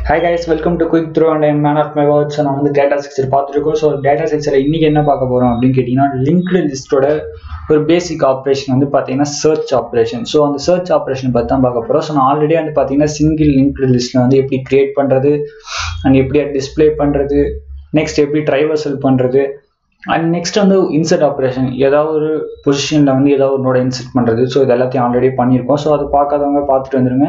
Hi guys, welcome to Quick Throw and I'm man of my words. நான் வந்து data structure பார்த்துருக்கோம். So data structure இன்னைக்கு என்ன பார்க்க போகிறோம் அப்படின்னு கேட்டிங்கன்னா, லிங்க்டு லிஸ்ட்டோட ஒரு பேசிக் ஆப்ரேஷன் வந்து பார்த்தீங்கன்னா சர்ச் ஆப்ரேஷன். ஸோ அந்த சர்ச் ஆப்ரேஷன் பற்றி தான் பார்க்க போகிறோம். ஸோ நான் ஆல்ரெடி வந்து பார்த்தீங்கன்னா சிங்கிள் லிங்க்டு லிஸ்ட்டில் வந்து எப்படி கிரியேட் பண்ணுறது அண்ட் எப்படி டிஸ்பிளே பண்ணுறது, நெக்ஸ்ட் எப்படி ட்ரைவர்சல் பண்ணுறது அண்ட் நெக்ஸ்ட் வந்து இன்சர்ட் ஆப்ரேஷன், ஏதாவது ஒரு பொசிஷனில் வந்து ஏதாவது ஒரு நோட இன்சர்ட் பண்ணுறது. ஸோ இது எல்லாத்தையும் ஆல்ரெடி பண்ணியிருக்கோம். ஸோ அது பார்க்காதவங்க பார்த்துட்டு வந்துருங்க.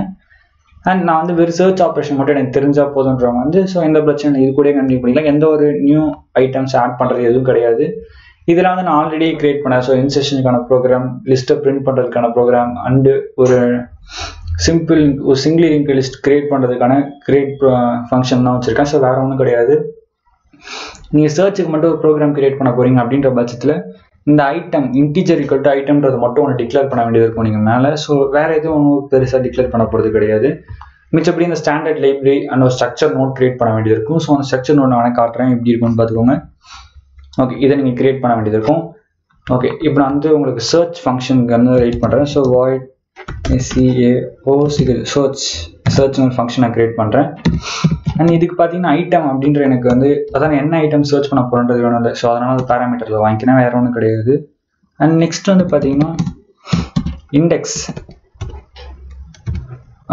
அண்ட் நான் வந்து வெறும் சர்ச் ஆப்ரேஷன் மட்டும் எனக்கு தெரிஞ்சால் போதுன்றவங்க வந்து ஸோ எந்த பிரச்சனை இது கூட கண்டினியூ பண்ணிக்கலாம். எந்த ஒரு நியூ ஐட்டம்ஸ் ஆட் பண்ணுறது எதுவும் கிடையாது. இதெல்லாம் வந்து நான் ஆல்ரெடி கிரியேட் பண்ணேன். ஸோ இன்செஷனுக்கான ப்ரோக்ராம், லிஸ்ட்டை பிரிண்ட் பண்ணுறதுக்கான ப்ரோக்ராம் அண்டு ஒரு சிங்கிள் லிங்க் லிஸ்ட் கிரியேட் பண்ணுறதுக்கான கிரியேட் ஃபங்க்ஷன் தான் வச்சுருக்கேன். ஸோ வேறு ஒன்றும் கிடையாது. நீங்கள் சர்ச்சுக்கு மட்டும் ஒரு ப்ரோக்ராம் கிரியேட் பண்ண போகிறீங்க அப்படின்ற பட்சத்தில் இந்த ஐட்டம் இன்டீஜர் ஈக்குவல் டு ஐட்டம்ன்றது மட்டும் ஒன்று டிக்ளேர் பண்ண வேண்டியது இருக்கும் நீங்கள் மேலே. ஸோ வேறு எதுவும் ஒன்றும் பெருசாக டிக்ளேர் பண்ண போகிறது கிடையாது. மிச்சப்படி இந்த ஸ்டாண்டர்ட் லைப்ரரி அண்ட் ஒரு ஸ்ட்ரக்சர் நோட் கிரியேட் பண்ண வேண்டியது இருக்கும். ஸோ அந்த ஸ்ட்ரக்சர் நோட் நான் காட்டுறேன் எப்படி இருக்கும்னு பார்த்துக்கோங்க. ஓகே, இதை நீங்கள் கிரியேட் பண்ண வேண்டியது இருக்கும். ஓகே, இப்போ நான் வந்து உங்களுக்கு சர்ச் ஃபங்க்ஷனுக்கு வந்து ரைட் பண்ணுறேன். ஸோ வாய்ட் சர்ச் ஒரு ஃபங்க்ஷன் நான் கிரியேட் பண்ணுறேன். அண்ட் இதுக்கு பார்த்தீங்கன்னா ஐட்டம் அப்படின்ற எனக்கு வந்து அதான் என்ன ஐட்டம் சர்ச் பண்ண போகிறன்றது வேணும் இல்லை. ஸோ அதனால் அது பேராமீட்டரில் வாங்கிக்கினா வேறு ஒன்றும் கிடையாது. அண்ட் நெக்ஸ்ட் வந்து பார்த்தீங்கன்னா இண்டெக்ஸ்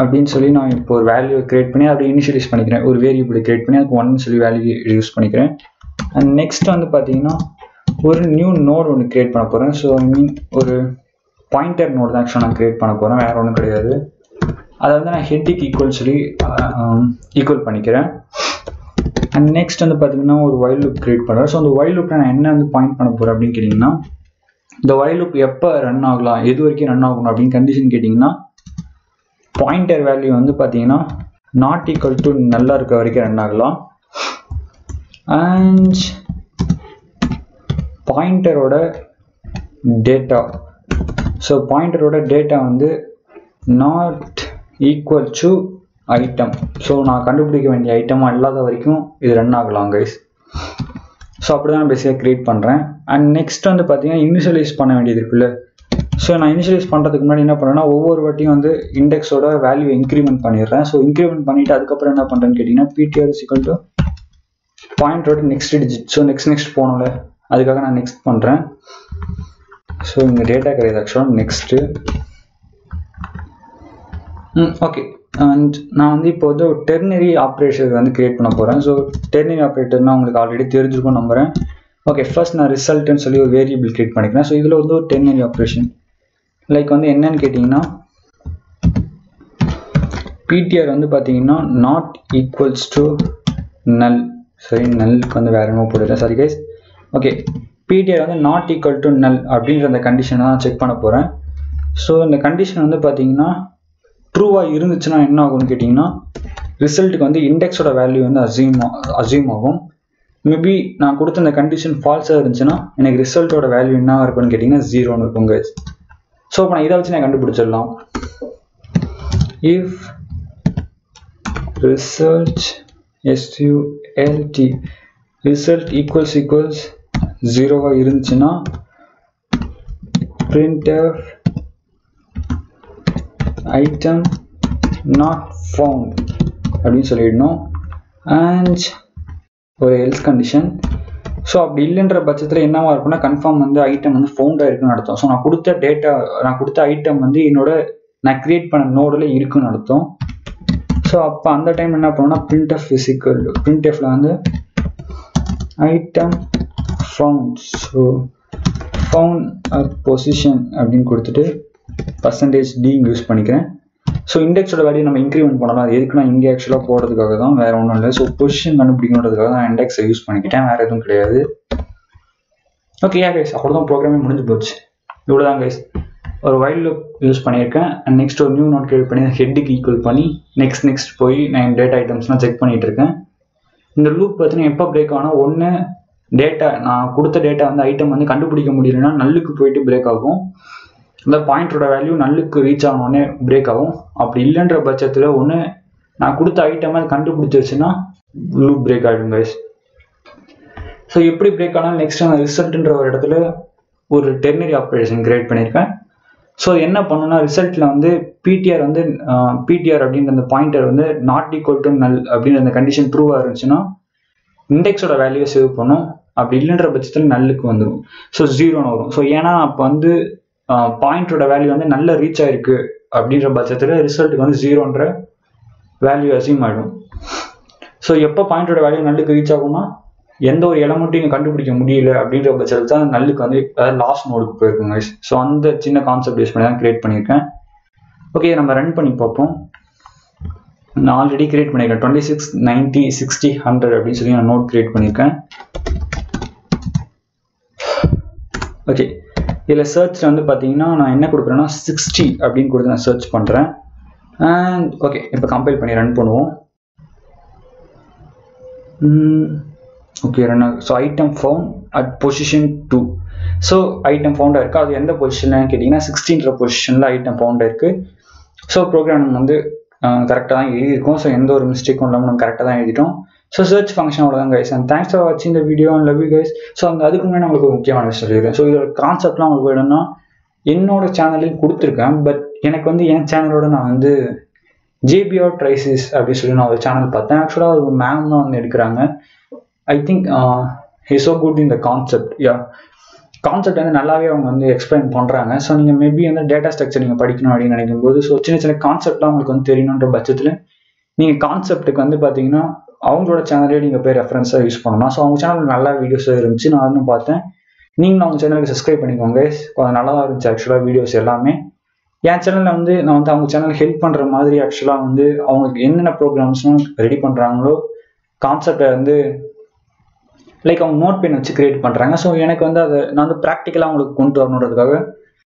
அப்படின்னு சொல்லி நான் இப்போ ஒரு வேல்யூ கிரியேட் பண்ணி அப்படி இனிஷியலைஸ் பண்ணிக்கிறேன். ஒரு வேரியபிள் கிரியேட் பண்ணி அதுக்கு 1 சொல்லி வேல்யூ யூஸ் பண்ணிக்கிறேன். அண்ட் நெக்ஸ்ட் வந்து பார்த்தீங்கன்னா ஒரு நியூ நோட் ஒன்று கிரியேட் பண்ண போகிறேன். ஸோ ஐ மீன் ஒரு பாயிண்டர் நோட் தான் ஆக்சுவலாக நான் கிரியேட் பண்ண போகிறேன், வேறு ஒன்றும் கிடையாது. அதை வந்து நான் ஹெட்டுக்கு ஈக்குவல் சொல்லி ஈக்குவல் பண்ணிக்கிறேன். அண்ட் நெக்ஸ்ட் வந்து பார்த்தீங்கன்னா ஒரு வைல் லூப் கிரியேட் பண்ணுறேன். ஸோ அந்த வைல் லூப்பில் நான் என்ன வந்து பாயிண்ட் பண்ண போகிறேன் அப்படின்னு கேட்டிங்கன்னா, இந்த வைல் லூப் எப்போ ரன் ஆகலாம், எது வரைக்கும் ரன் ஆகணும் அப்படின்னு கண்டிஷன் கேட்டிங்கன்னா, பாயிண்டர் வேல்யூ வந்து பார்த்தீங்கன்னா நாட் ஈக்குவல் டு நல்லா இருக்க வரைக்கும் ரன் ஆகலாம். அண்ட் பாயிண்டரோட டேட்டா, ஸோ பாயிண்டரோட டேட்டா வந்து not equal to item. So நான் கண்டுபிடிக்க வேண்டிய ஐட்டமாக இல்லாத வரைக்கும் இது ரன் ஆகலாம் கைஸ். ஸோ அப்படி தான் நான் பேசிக்காக க்ரியேட் பண்ணுறேன். அண்ட் நெக்ஸ்ட் வந்து பார்த்தீங்கன்னா இனிஷியலைஸ் பண்ண வேண்டியது இருக்குல்ல. ஸோ நான் இனிஷியலைஸ் பண்ணுறதுக்கு முன்னாடி என்ன பண்ணுறேன்னா, ஒவ்வொரு வாட்டியும் வந்து இண்டெக்ஸோட வேல்யூ இன்க்ரிமெண்ட் பண்ணிடுறேன். ஸோ இன்க்ரிமெண்ட் பண்ணிவிட்டு அதுக்கப்புறம் என்ன பண்ணுறேன்னு கேட்டிங்கன்னா, PTR ஈக்குவல் டு பாயிண்டரோட நெக்ஸ்ட் டிஜிட். ஸோ நெக்ஸ்ட் போகணும்ல, அதுக்காக நான் நெக்ஸ்ட் பண்ணுறேன். ஸோ இங்கே டேட்டா கிடையாது ஆக்சுவலாக நெக்ஸ்ட்டு. ஓகே, அண்ட் நான் வந்து இப்போ வந்து ஒரு டெர்னரி ஆப்ரேட்டர் வந்து கிரியேட் பண்ண போகிறேன். ஸோ டெர்னரி ஆப்ரேட்டர்னால் உங்களுக்கு ஆல்ரெடி தெரிஞ்சிருக்கும் நம்புகிறேன். ஓகே, ஃபர்ஸ்ட் நான் ரிசல்ட்னு சொல்லி ஒரு வேரியபிள் கிரியேட் பண்ணிக்கிறேன். ஸோ இதில் வந்து ஒரு டெர்னரி ஆப்ரேஷன் லைக் வந்து என்னன்னு கேட்டிங்கன்னா, PTR வந்து பார்த்தீங்கன்னா நாட் ஈக்குவல்ஸ் டு நல். சரி, நல்லுக்கு வந்து வேறு என்ன போடுறேன், சாரி கைஸ். ஓகே, PTR வந்து நாட் ஈக்குவல் டு நல் அப்படின்ற அந்த கண்டிஷனை தான் செக் பண்ண போகிறேன். ஸோ இந்த கண்டிஷன் வந்து பார்த்தீங்கன்னா ட்ரூவாக இருந்துச்சுன்னா என்ன ஆகும்னு கேட்டிங்கன்னா, ரிசல்ட்டுக்கு வந்து இண்டெக்ஸோட வேல்யூ வந்து அசியூம் ஆகும். மேபி நான் கொடுத்த இந்த கண்டிஷன் ஃபால்ஸாக இருந்துச்சுன்னா எனக்கு ரிசல்ட்டோட வேல்யூ என்ன இருக்குன்னு கேட்டிங்கன்னா 0ன்னு இருக்கும் கைஸ். ஸோ இப்போ நான் இதை வச்சு நான் கண்டுபிடிச்சிடலாம். இஃப் ரிசல்ட் ரிசல்ட் ஈக்குவல்ஸ் 0வாக இருந்துச்சுன்னா printf item not found அப்படின்னு சொல்லிடணும். அண்ட் ஒரு எல்ஸ் கண்டிஷன். ஸோ அப்படி இல்லைன்ற பட்சத்தில் என்னவா இருக்குன்னா, கன்ஃபார்ம் வந்து ஐட்டம் வந்து ஃபவுண்டாக இருக்குன்னு அர்த்தம். ஸோ நான் கொடுத்த ஐட்டம் வந்து நான் கிரியேட் பண்ண நோடில் இருக்குன்னு அர்த்தம். ஸோ அப்போ அந்த டைம் என்ன பண்ணோம்னா printfல வந்து item found, so found position அப்படின்னு கொடுத்துட்டு %d யூஸ் பண்ணிக்கிறேன். ஸோ இண்டெக்ஸோட வேல்யூ நம்ம இன்க்ரிமெண்ட் பண்ணலாம். அது எதுக்குன்னா இங்கே ஆக்சுவலாக போகிறதுக்காக தான், வேறு ஒன்றும் இல்லை. ஸோ பொசிஷன் கண்டுபிடிக்கணுன்றதுக்காக தான் இண்டெக்ஸை யூஸ் பண்ணிக்கிட்டேன், வேறு எதுவும் கிடையாது. ஓகே கைஸ், அவ்வளோதான், ப்ரோக்ராமே முடிஞ்சு போச்சு. இவ்வளோ தான் கைஸ். ஒரு வைல் லூப் யூஸ் பண்ணியிருக்கேன். அண்ட் நெக்ஸ்ட் ஒரு நியூ நோட் கிரியேட் பண்ணி ஹெட்டுக்கு ஈக்குவல் பண்ணி நெக்ஸ்ட் போய் நான் டேட்டா ஐட்டம்ஸ்லாம் செக் பண்ணிகிட்டு இருக்கேன். இந்த லூப் பார்த்தீங்கன்னா எப்போ பிரேக் ஆனால், ஒன்று டேட்டா நான் கொடுத்த டேட்டா வந்து ஐட்டம் வந்து கண்டுபிடிக்க முடியலன்னா நல்லுக்கு போயிட்டு பிரேக் ஆகும். இந்த பாயிண்டரோட வேல்யூ நல்லுக்கு ரீச் ஆனோடனே பிரேக் ஆகும். அப்படி இல்லைன்ற பட்சத்தில் ஒன்று நான் கொடுத்த ஐட்டம் அது கண்டுபிடிச்சிருச்சுன்னா லூப் பிரேக் ஆகிடும் கைஸ். ஸோ எப்படி பிரேக் ஆனால் நெக்ஸ்ட் நான் ரிசல்ட்ன்ற ஒரு இடத்துல ஒரு டெர்னரி ஆப்ரேஷன் கிரியேட் பண்ணியிருக்கேன். ஸோ என்ன பண்ணணும்னா ரிசல்ட்டில் வந்து பிடிஆர் வந்து பிடிஆர் அப்படின்ற அந்த பாயிண்டர் வந்து நாட் ஈக்குவல் டு நல் அப்படின்ற அந்த கண்டிஷன் ட்ரூவாக இருந்துச்சுன்னா இண்டெக்ஸோட வேல்யூவை சேவ் பண்ணும். அப்படி இல்லைன்ற பட்சத்தில் நல்லுக்கு வந்துடும். ஸோ 0ன்னு வரும். ஸோ ஏன்னா அப்போ வந்து பாயிண்டரோட வேல்யூ வந்து நல்ல ரீச் ஆயிருக்கு அப்படின்ற பட்சத்தில் ரிசல்ட்டுக்கு வந்து 0ன்ற வேல்யூ அசியூம் ஆகிடும். ஸோ எப்போ பாயிண்டரோட வேல்யூ நல்லுக்கு ரீச் ஆகும்னா எந்த ஒரு எலமெண்ட்டும் இங்கே கண்டுபிடிக்க முடியல அப்படின்ற பட்சத்தில் தான் நல்லுக்கு வந்து அதாவது லாஸ்ட் நோடுக்கு போயிருக்குங்க. ஸோ அந்த சின்ன கான்செப்ட் பேஸ் பண்ணி தான் கிரியேட் பண்ணியிருக்கேன். ஓகே, நம்ம ரன் பண்ணி பார்ப்போம். நான் ஆல்ரெடி கிரியேட் பண்ணியிருக்கேன் 26, 90, 60, 100 அப்படின்னு சொல்லி நான் நோட் கிரியேட் பண்ணியிருக்கேன். ஓகே, இதில் சர்ச்சில் வந்து பார்த்தீங்கன்னா நான் என்ன கொடுக்குறேன்னா 60 அப்படின்னு கொடுத்து நான் சர்ச் பண்ணுறேன். அண்ட் ஓகே, இப்போ கம்பைல் பண்ணி ரன் பண்ணுவோம். ஓகே, ரன் ஆகும். So item found at position 2. So item ஃபவுண்டாக இருக்குது. அது எந்த பொசிஷன்லன்னு கேட்டிங்கன்னா 16ன்ற பொசிஷனில் ஐட்டம் ஃபவுண்டாக இருக்குது. ஸோ ப்ரோக்ராம் வந்து கரெக்டாக தான் எழுதியிருக்கோம். ஸோ எந்த ஒரு மிஸ்டேக்கும் இல்லாமல் நம்ம கரெக்டாக தான் எழுதிட்டோம். ஸோ சர்ச் ஃபங்க்ஷன் அவ்வளோதான் கைஸ். அண்ட் தேங்க்ஸ் ஃபார் வாட்சிங் இந்த video and love you guys. So அதுக்கு முன்னாடி உங்களுக்கு ஒரு முக்கியமான விஷயம் சொல்லிடுறேன். ஸோ இதோட கான்செப்ட்லாம் உங்களுக்கு வேணும்னா என்னோட சேனலையும் கொடுத்துருக்கேன். பட் எனக்கு வந்து என் சேனலோட நான் வந்து ஜேபிஆர் ட்ரைசிஸ் அப்படின்னு சொல்லி நான் ஒரு சேனல் பார்த்தேன். ஆக்சுவலாக ஒரு மேம் தான் வந்து எடுக்கிறாங்க. I think he so good in the concept. Concept வந்து நல்லாவே அவங்க வந்து எக்ஸ்பிளைன் பண்ணுறாங்க. ஸோ நீங்கள் மேபி வந்து டேட்டா ஸ்ட்ரக்சர் நீங்கள் படிக்கணும் அப்படின்னு நினைக்கும் போது ஸோ சின்ன சின்ன கான்செப்ட்லாம் உங்களுக்கு வந்து தெரியணுன்ற பட்சத்தில் நீங்கள் கான்செப்ட்டுக்கு வந்து பார்த்தீங்கன்னா அவங்களோட சேனலே நீங்கள் போய் ரெஃபரன்ஸாக யூஸ் பண்ணலாம். ஸோ அவங்க சேனல் நல்லா வீடியோஸ் இருந்துச்சு, நான் வந்து பார்த்தேன். நீங்களும் அவங்க சேனலுக்கு சப்ஸ்கிரைப் பண்ணிக்கோங்க. கொஞ்சம் நல்லா தான் இருந்துச்சு ஆக்சுவலாக வீடியோஸ் எல்லாமே. என் சேனலில் வந்து நான் வந்து அவங்க சேனல் ஹெல்ப் பண்ணுற மாதிரி ஆக்சுவலாக வந்து அவங்களுக்கு என்னென்ன ப்ரோக்ராம்ஸ்லாம் ரெடி பண்ணுறாங்களோ கான்செப்டை வந்து லைக் அவங்க நோட் பென் வச்சு கிரியேட் பண்ணுறாங்க. ஸோ எனக்கு வந்து அதை நான் வந்து ப்ராக்டிக்கலாக அவங்களுக்கு கொண்டு வரணுன்றதுக்காக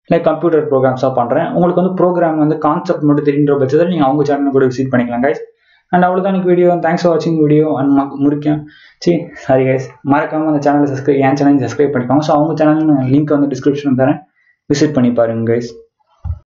லைக் கம்ப்யூட்டர் ப்ரோக்ராம்ஸாக பண்ணுறேன். உங்களுக்கு வந்து ப்ரோக்ராம் வந்து கான்செப்ட் மட்டும் தெரியுன்ற பட்சத்தில் நீங்கள் அவங்க சேனல் கூட விசிட் பண்ணிக்கலாம் கைஸ். அண்ட் அவ்வளோதான் எனக்கு வீடியோ. தேங்க்ஸ் ஃபார் வாட்சிங் வீடியோ. அண்ட் சாரி கைஸ், மறக்காமல் அந்த சேனலை என் சேனல் சப்ஸ்கிரைப் பண்ணிக்கோங்க. ஸோ அவங்க சேனல் லிங்க் வந்து டிஸ்கிரிப்ஷன் தரேன், விசிட் பண்ணி பாருங்க கைஸ்.